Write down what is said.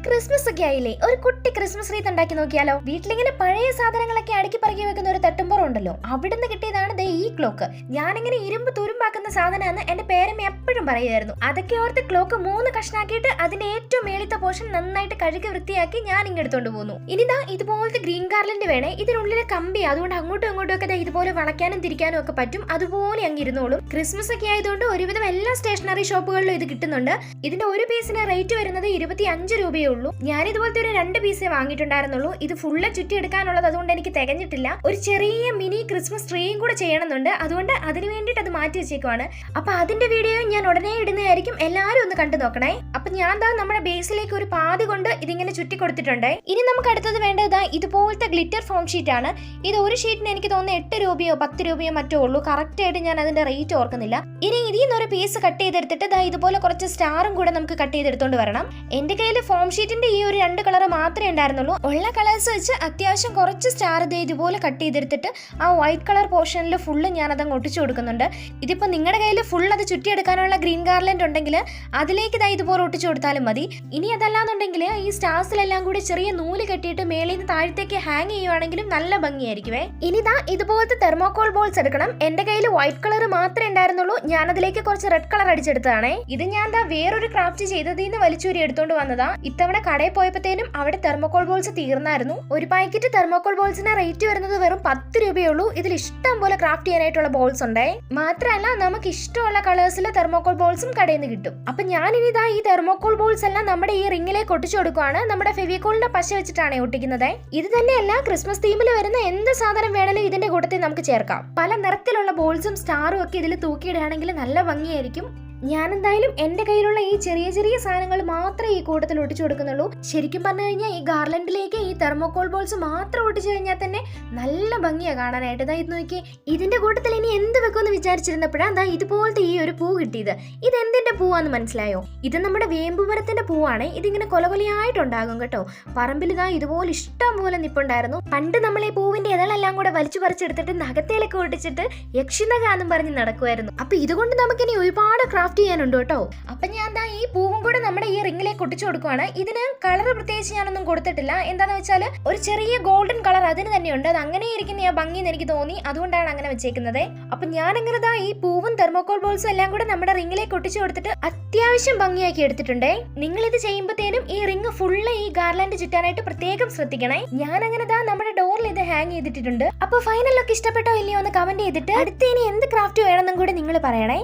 Christmas ഒക്കെ ആയില്ലേ, ഒരു കുട്ടി ക്രിസ്മസ് റീത്ത് ഉണ്ടാക്കി നോക്കിയാലോ? വീട്ടിലിങ്ങനെ പഴയ സാധനങ്ങളൊക്കെ അടുക്കി പറക്കി വെക്കുന്ന ഒരു തട്ടുമ്പുറം ഉണ്ടല്ലോ, അവിടുന്ന് കിട്ടിയതാണ് ദേ ഈ ക്ലോക്ക്. ഞാനിങ്ങനെ ഇരുമ്പ് തുരുമ്പാക്കുന്ന സാധനമാണെന്ന് എന്റെ പേരമ്മ എപ്പോഴും പറയുമായിരുന്നു. അതൊക്കെ ഓർത്ത് ക്ലോക്ക് 3 കഷ്ണാക്കിയിട്ട് അതിന്റെ ഏറ്റവും മേളിത്തെ പോർഷൻ നന്നായിട്ട് കഴുകി വൃത്തിയാക്കി ഞാൻ ഇങ്ങെടുത്തോണ്ട് പോന്നു. ഇനിതാ ഇതുപോലത്തെ ഗ്രീൻ ഗാർലൻഡ് വേണേ, ഇതിനുള്ളിലെ കമ്പി, അതുകൊണ്ട് അങ്ങോട്ടും ഇങ്ങോട്ടും ഒക്കെ ഇതുപോലെ വളയ്ക്കാനും തിരിക്കാനും ഒക്കെ പറ്റും. അതുപോലെ അങ്ങ് ഇരുന്നോളും. ക്രിസ്മസ് ഒക്കെ ആയതുകൊണ്ട് ഒരുവിധം എല്ലാ സ്റ്റേഷനറി ഷോപ്പുകളിലും ഇത് കിട്ടുന്നുണ്ട്. ഇതിന്റെ ഒരു പീസിന് റേറ്റ് വരുന്നത് 25 രൂപയേ ഉള്ളൂ. ഞാൻ ഇതുപോലത്തെ ഒരു 2 പീസേ വാങ്ങിയിട്ടുണ്ടായിരുന്നുള്ളൂ. ഇത് ഫുള്ള് ചുറ്റി എടുക്കാനുള്ളത്, അതുകൊണ്ട് എനിക്ക് തികഞ്ഞിട്ടില്ല. ഒരു ചെറിയ മിനി ക്രിസ്മസ് ട്രീയും കൂടെ ചെയ്യണമെന്നുണ്ട്, അതുകൊണ്ട് അതിന് വേണ്ടിയിട്ട് അത് മാറ്റി വെച്ചേക്കുവാണ്. അപ്പൊ അതിന്റെ വീഡിയോ ഞാൻ ഉടനെ ഇടുന്നതായിരിക്കും, എല്ലാവരും ഒന്ന് കണ്ടു നോക്കണേ. അപ്പൊ ഞാൻ ദാ നമ്മുടെ ബേസിലേക്ക് ഒരു പാതി കൊണ്ട് ഇതിങ്ങനെ ചുറ്റി കൊടുത്തിട്ടുണ്ട്. ഇനി നമുക്ക് അടുത്തത് വേണ്ടത് ഇതുപോലത്തെ ഗ്ലിറ്റർ ഫോം ഷീറ്റ് ആണ്. ഇത് ഒരു ഷീറ്റിന് എനിക്ക് തോന്നുന്നു 8 രൂപയോ 10 രൂപയോ മറ്റോ ഉള്ളൂ. കറക്റ്റ് ആയിട്ട് ഞാൻ അതിന്റെ റേറ്റ് ഓർക്കുന്നില്ല. ഇനി ഇതിൽ നിന്നൊരു പീസ് കട്ട് ചെയ്തെടുത്തിട്ട് ഇതുപോലെ കുറച്ച് സ്റ്റാറും കൂടെ നമുക്ക് കട്ട് ചെയ്തെടുത്തോണ്ട് വരണം. എന്റെ കയ്യിൽ ഫോം ഷീറ്റിന്റെ ഈ ഒരു 2 കളർ മാത്രമേ ഉണ്ടായിരുന്നുള്ളൂ. ഉള്ള കളേഴ്സ് വെച്ച് അത്യാവശ്യം കുറച്ച് സ്റ്റാർ ഇതുപോലെ കട്ട് ചെയ്തെടുത്തിട്ട് ആ വൈറ്റ് കളർ പോർഷനിൽ ഫുള്ള് ഞാൻ അതങ്ങ് ഒട്ടിച്ചു കൊടുക്കുന്നുണ്ട്. ഇതിപ്പോ നിങ്ങളുടെ കയ്യിൽ ഫുൾ അത് ചുറ്റിയെടുക്കാനുള്ള ഗ്രീൻ ഗാർലൻഡ് ഉണ്ടെങ്കിൽ അതിലേക്ക് ഇതുപോലെ ഒട്ടിച്ചു കൊടുത്താലും മതി. ഇനി അതല്ലാന്നുണ്ടെങ്കിൽ ഈ സ്റ്റാർസിലെല്ലാം കൂടി ചെറിയ നൂല് കെട്ടിയിട്ട് മേളിൽ നിന്ന് താഴത്തേക്ക് ഹാങ് ചെയ്യുവാണെങ്കിലും നല്ല ഭംഗിയായിരിക്കുവേ. ഇനിതാ ഇതുപോലത്തെ തെർമോകോൾ ബോൾസ് എടുക്കണം. എന്റെ കയ്യിൽ വൈറ്റ് കളർ മാത്രമേ ഉണ്ടായിരുന്നുള്ളൂ. ഞാൻ അതിലേക്ക് കുറച്ച് റെഡ് കളർ അടിച്ചെടുത്തതാണേ. ഇത് ഞാൻ വേറൊരു ക്രാഫ്റ്റ് ചെയ്തതിൽ നിന്ന് വലിച്ചൂരി എടുത്തോണ്ട് വന്നതാ. ഇത്തവണ കടയിൽ പോയപ്പോഴത്തേനും അവിടെ തെർമോകോൾ ബോൾസ് തീർന്നായിരുന്നു. ഒരു പാക്കറ്റ് തെർമോകോൾ ബോൾസിന് റേറ്റ് വരുന്നത് വെറും 10 രൂപയേ ഉള്ളൂ. ഇതിൽ ഇഷ്ടം പോലെ ക്രാഫ്റ്റ് ചെയ്യാനായിട്ടുള്ള ബോൾസ് ഉണ്ടേ. മാത്രമല്ല നമുക്ക് ഇഷ്ടമുള്ള കളേഴ്സിലെ തെർമോകോൾ ബോൾസും കടയിൽ നിന്ന് കിട്ടും. അപ്പൊ ഞാനിനി ഈ തെർമോകോൾ ബോൾസ് എല്ലാം നമ്മുടെ ഈ റിങ്ങിലേക്ക് ഒട്ടിച്ചു കൊടുക്കുവാണ്. നമ്മുടെ ഫെവിക്കോളിന്റെ പശ വെച്ചിട്ടാണ് ഒട്ടിക്കുന്നത്. ഇത് തന്നെയല്ല, ക്രിസ്മസ് തീമിൽ വരുന്ന എന്ത് സാധനം വേണമെങ്കിലും ഇതിന്റെ കൂട്ടത്തിൽ നമുക്ക് ചേർക്കാം. പല നിറത്തിലുള്ള ബോൾസും സ്റ്റാറും ഒക്കെ ഇതിൽ തൂക്കിയിടുകയാണെങ്കിൽ നല്ല ഭംഗിയായിരിക്കും. ഞാൻ എന്തായാലും എന്റെ കയ്യിലുള്ള ഈ ചെറിയ ചെറിയ സാധനങ്ങൾ മാത്രമേ ഈ കൂട്ടത്തിൽ ഒട്ടിച്ചു കൊടുക്കുന്നുള്ളൂ. ശരിക്കും പറഞ്ഞു കഴിഞ്ഞാൽ ഈ ഗാർലൻഡിലേക്ക് ഈ തെർമോകോൾ ബോൾസ് മാത്രം ഒട്ടിച്ചു കഴിഞ്ഞാൽ തന്നെ നല്ല ഭംഗിയാണ് കാണാനായിട്ട്. ഇത് നോക്കി, ഇതിന്റെ കൂട്ടത്തിൽ ഇനി എന്ത് വെക്കുമെന്ന് വിചാരിച്ചിരുന്നപ്പോഴാണ് ഇതുപോലത്തെ ഈ ഒരു പൂ കിട്ടിയത്. ഇത് എന്തിന്റെ പൂവാന്ന് മനസ്സിലായോ? ഇത് നമ്മുടെ വേമ്പുമരത്തിന്റെ പൂവാണ്. ഇതിങ്ങനെ കൊലകൊലയായിട്ടുണ്ടാകും കേട്ടോ. പറമ്പിൽ ഇതുപോലെ ഇഷ്ടം പോലെ നിപ്പുണ്ടായിരുന്നു. പണ്ട് നമ്മൾ ഈ പൂവിന്റെ ഇതളെല്ലാം കൂടെ വലിച്ചു പറിച്ചെടുത്തിട്ട് നഖത്തേലൊക്കെ ഒട്ടിച്ചിട്ട് യക്ഷിനകാന്നും പറഞ്ഞ് നടക്കുമായിരുന്നു. അപ്പൊ ഇതുകൊണ്ട് നമുക്കിനി ഒരുപാട് ചെയ്യാനുണ്ട് കേട്ടോ. അപ്പൊ ഞാൻ ഈ പൂവും കൂടെ നമ്മുടെ ഈ റിങ്ങിലേക്ക് ഒട്ടിച്ചു കൊടുക്കുവാണ്. ഇതിന് കളർ പ്രത്യേകിച്ച് ഞാനൊന്നും കൊടുത്തിട്ടില്ല. എന്താന്ന് വെച്ചാൽ ഒരു ചെറിയ ഗോൾഡൻ കളർ അതിന് തന്നെയുണ്ട്. അത് അങ്ങനെ ഇരിക്കുന്ന ഭംഗി എന്ന് എനിക്ക് തോന്നി, അതുകൊണ്ടാണ് അങ്ങനെ വെച്ചേക്കുന്നത്. അപ്പൊ ഞാൻ അങ്ങനെ ഈ പൂവും തെർമോകോൾ ബോൾസും എല്ലാം കൂടെ നമ്മുടെ റിങ്ങിലേക്ക് ഒട്ടിച്ചു കൊടുത്തിട്ട് അത്യാവശ്യം ഭംഗിയാക്കി എടുത്തിട്ടുണ്ടേ. നിങ്ങൾ ഇത് ചെയ്യുമ്പോഴത്തേനും ഈ റിങ് ഫുള്ള് ഈ ഗാർലൻഡ് ചുറ്റാനായിട്ട് പ്രത്യേകം ശ്രദ്ധിക്കണേ. ഞാൻ അങ്ങനെ നമ്മുടെ ഡോറിൽ ഇത് ഹാങ് ചെയ്തിട്ടുണ്ട്. അപ്പൊ ഫൈനൽ ലുക്ക് ഇഷ്ടപ്പെട്ടോ ഇല്ലയോ എന്ന് കമന്റ് ചെയ്തിട്ട് അടുത്ത ഇനി എന്ത് ക്രാഫ്റ്റ് വേണമെന്നും കൂടി നിങ്ങൾ പറയണേ.